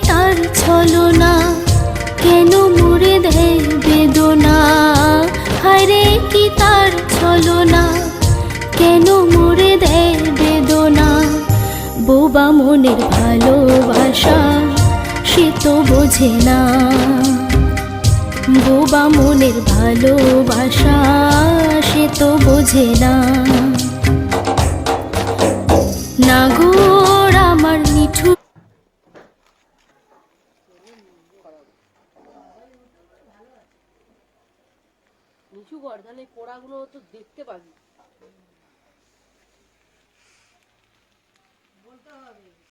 তার ছলনা, কেন মুড়ে দেয় বেদনা। হায়রে কি তার ছলনা, কেন মুড়ে দেয় বেদনা। বোবা মনের ভালোবাসা সে তো বোঝে না, বোবা মনের ভালোবাসা সে তো বোঝে না। নাগর আমার নিঠুর নিচু কর, তাহলে পোড়াগুলো তো দেখতে পাবি।